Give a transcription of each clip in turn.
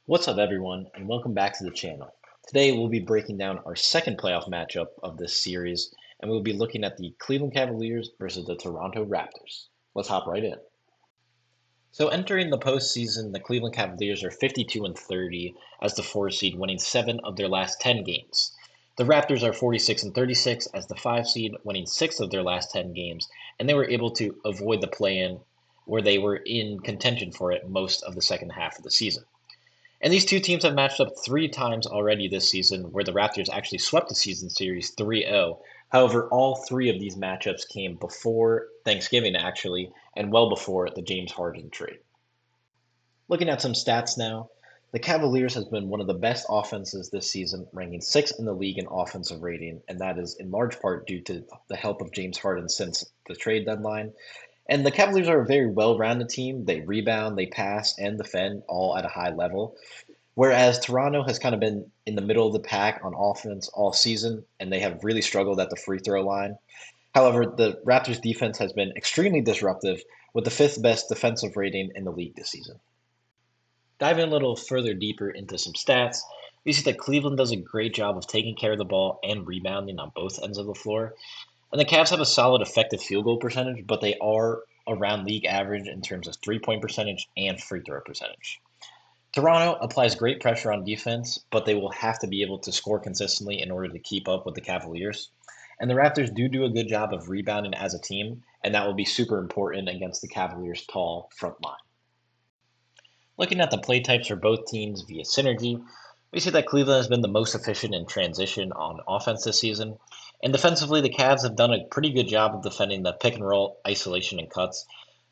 What's up, everyone, and welcome back to the channel. Today, we'll be breaking down our second playoff matchup of this series, and we'll be looking at the Cleveland Cavaliers versus the Toronto Raptors. Let's hop right in. So, entering the postseason, the Cleveland Cavaliers are 52 and 30 as the 4 seed, winning 7 of their last 10 games. The Raptors are 46 and 36 as the 5 seed, winning 6 of their last 10 games, and they were able to avoid the play-in, where they were in contention for it most of the second half of the season. And these two teams have matched up 3 times already this season, where the Raptors actually swept the season series 3-0. However, all 3 of these matchups came before Thanksgiving, actually, and well before the James Harden trade. Looking at some stats now, the Cavaliers has been one of the best offenses this season, ranking 6th in the league in offensive rating, and that is in large part due to the help of James Harden since the trade deadline. And the Cavaliers are a very well-rounded team. They rebound, they pass, and defend all at a high level. Whereas Toronto has kind of been in the middle of the pack on offense all season, and they have really struggled at the free throw line. However, the Raptors' defense has been extremely disruptive, with the 5th best defensive rating in the league this season. Diving a little further deeper into some stats, we see that Cleveland does a great job of taking care of the ball and rebounding on both ends of the floor. And the Cavs have a solid effective field goal percentage, but they are around league average in terms of 3-point percentage and free throw percentage. Toronto applies great pressure on defense, but they will have to be able to score consistently in order to keep up with the Cavaliers. And the Raptors do a good job of rebounding as a team, and that will be super important against the Cavaliers' tall front line. Looking at the play types for both teams via synergy, we see that Cleveland has been the most efficient in transition on offense this season. And defensively, the Cavs have done a pretty good job of defending the pick and roll, isolation, and cuts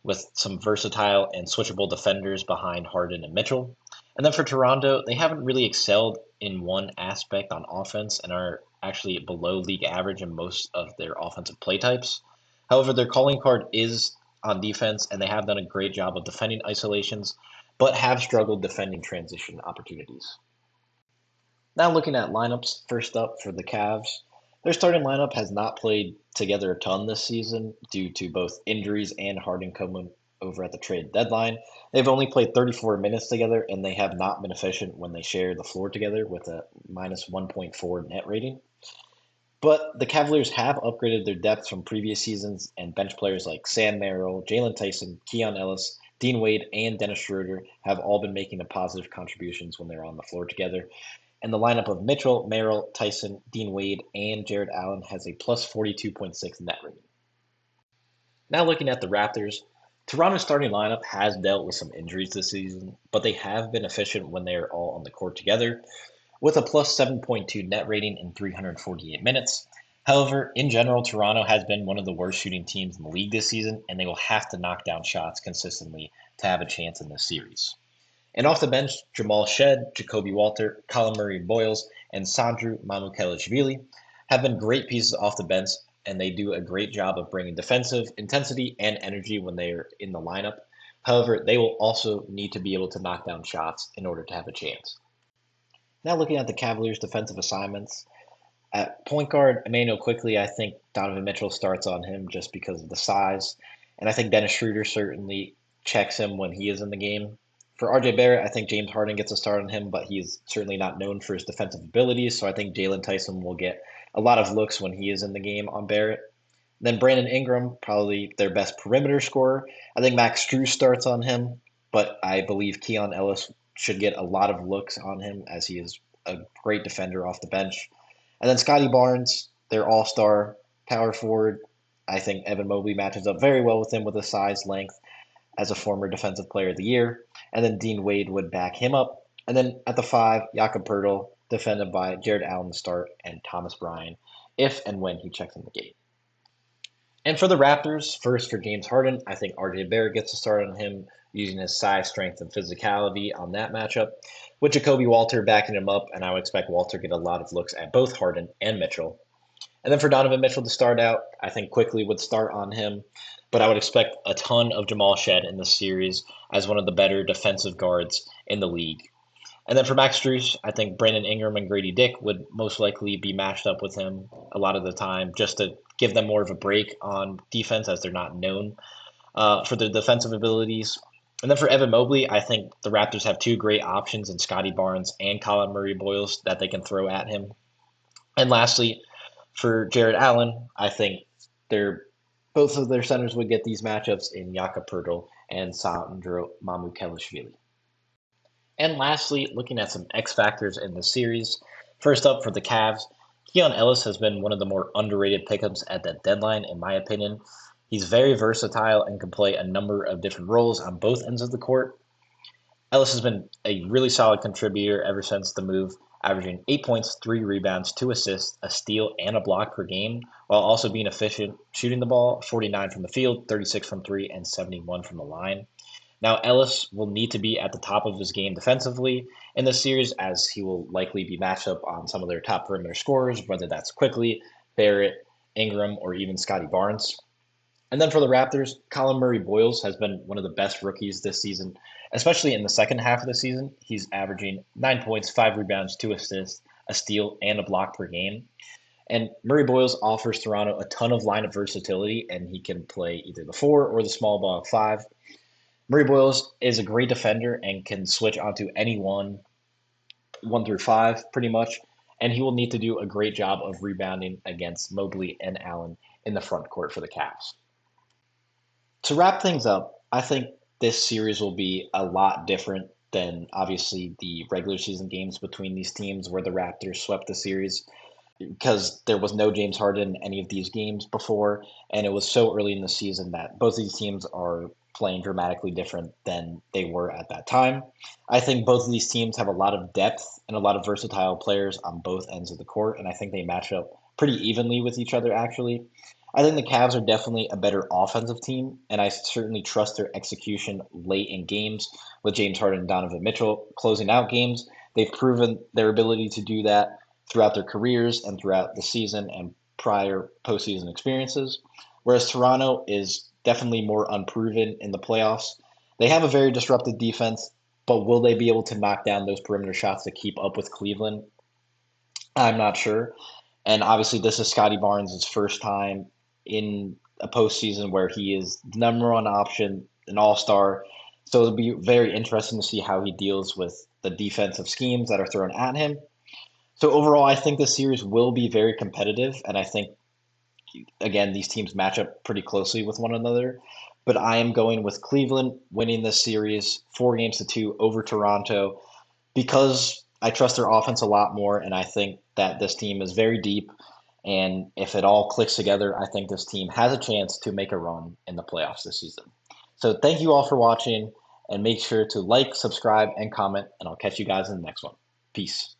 with some versatile and switchable defenders behind Harden and Mitchell. And then for Toronto, they haven't really excelled in one aspect on offense and are actually below league average in most of their offensive play types. However, their calling card is on defense, and they have done a great job of defending isolations, but have struggled defending transition opportunities. Now looking at lineups, first up for the Cavs, their starting lineup has not played together a ton this season due to both injuries and Harden coming over at the trade deadline. They've only played 34 minutes together, and they have not been efficient when they share the floor together with a minus 1.4 net rating. But the Cavaliers have upgraded their depth from previous seasons, and bench players like Sam Merrill, Jalen Tyson, Keon Ellis, Dean Wade, and Dennis Schroeder have all been making a positive contributions when they're on the floor together. And the lineup of Mitchell, Merrill, Tyson, Dean Wade, and Jared Allen has a plus 42.6 net rating. Now looking at the Raptors, Toronto's starting lineup has dealt with some injuries this season, but they have been efficient when they are all on the court together, with a plus 7.2 net rating in 348 minutes. However, in general, Toronto has been one of the worst shooting teams in the league this season, and they will have to knock down shots consistently to have a chance in this series. And off the bench, Jamal Shed, Jacoby Walter, Colin Murray Boyles, and Sandru Mamukelashvili have been great pieces off the bench, and they do a great job of bringing defensive intensity and energy when they are in the lineup. However, they will also need to be able to knock down shots in order to have a chance. Now looking at the Cavaliers' defensive assignments, at point guard, Emmanuel quickly, I think Donovan Mitchell starts on him just because of the size, and I think Dennis Schroeder certainly checks him when he is in the game. For RJ Barrett, I think James Harden gets a start on him, but he's certainly not known for his defensive abilities, so I think Jalen Tyson will get a lot of looks when he is in the game on Barrett. Then Brandon Ingram, probably their best perimeter scorer. I think Max Strus starts on him, but I believe Keon Ellis should get a lot of looks on him as he is a great defender off the bench. And then Scotty Barnes, their all-star power forward. I think Evan Mobley matches up very well with him with his size, length, as a former Defensive Player of the Year. And then Dean Wade would back him up. And then at the 5, Jakob Poeltl, defended by Jared Allen to start and Thomas Bryant, if and when he checks in the gate. And for the Raptors, first for James Harden, I think RJ Barrett gets a start on him using his size, strength, and physicality on that matchup, with Jacoby Walter backing him up, and I would expect Walter to get a lot of looks at both Harden and Mitchell. And then for Donovan Mitchell to start out, I think quickly would start on him, but I would expect a ton of Jamal Shed in this series as one of the better defensive guards in the league. And then for Max Strus, I think Brandon Ingram and Grady Dick would most likely be matched up with him a lot of the time just to give them more of a break on defense as they're not known for their defensive abilities. And then for Evan Mobley, I think the Raptors have two great options in Scotty Barnes and Colin Murray Boyles that they can throw at him. And lastly, for Jared Allen, I think they're both of their centers would get these matchups in Jakob Poeltl and Sandro Mamukelashvili. And lastly, looking at some X factors in the series. First up for the Cavs, Keon Ellis has been one of the more underrated pickups at the deadline, in my opinion. He's very versatile and can play a number of different roles on both ends of the court. Ellis has been a really solid contributor ever since the move, averaging 8 points, 3 rebounds, 2 assists, a steal, and a block per game, while also being efficient, shooting the ball 49 from the field, 36 from three, and 71 from the line. Now, Ellis will need to be at the top of his game defensively in this series, as he will likely be matched up on some of their top perimeter scorers, whether that's Quickly, Barrett, Ingram, or even Scotty Barnes. And then for the Raptors, Colin Murray Boyles has been one of the best rookies this season, especially in the second half of the season. He's averaging 9 points, 5 rebounds, 2 assists, a steal, and a block per game. And Murray Boyles offers Toronto a ton of lineup versatility, and he can play either the four or the small ball five. Murray Boyles is a great defender and can switch onto any one through five, pretty much. And he will need to do a great job of rebounding against Mobley and Allen in the front court for the Cavs. To wrap things up, I think this series will be a lot different than obviously the regular season games between these teams where the Raptors swept the series because there was no James Harden in any of these games before, and it was so early in the season that both of these teams are playing dramatically different than they were at that time. I think both of these teams have a lot of depth and a lot of versatile players on both ends of the court, and I think they match up pretty evenly with each other, actually. I think the Cavs are definitely a better offensive team, and I certainly trust their execution late in games with James Harden and Donovan Mitchell closing out games. They've proven their ability to do that throughout their careers and throughout the season and prior postseason experiences. Whereas Toronto is definitely more unproven in the playoffs. They have a very disruptive defense, but will they be able to knock down those perimeter shots to keep up with Cleveland? I'm not sure. And obviously, this is Scotty Barnes' first time in a postseason where he is the number one option, an all star. So it'll be very interesting to see how he deals with the defensive schemes that are thrown at him. So overall, I think this series will be very competitive, and I think again these teams match up pretty closely with one another. But I am going with Cleveland winning this series 4 games to 2 over Toronto because I trust their offense a lot more, and I think that this team is very deep. And if it all clicks together, I think this team has a chance to make a run in the playoffs this season. So thank you all for watching, and make sure to like, subscribe, and comment, and I'll catch you guys in the next one. Peace.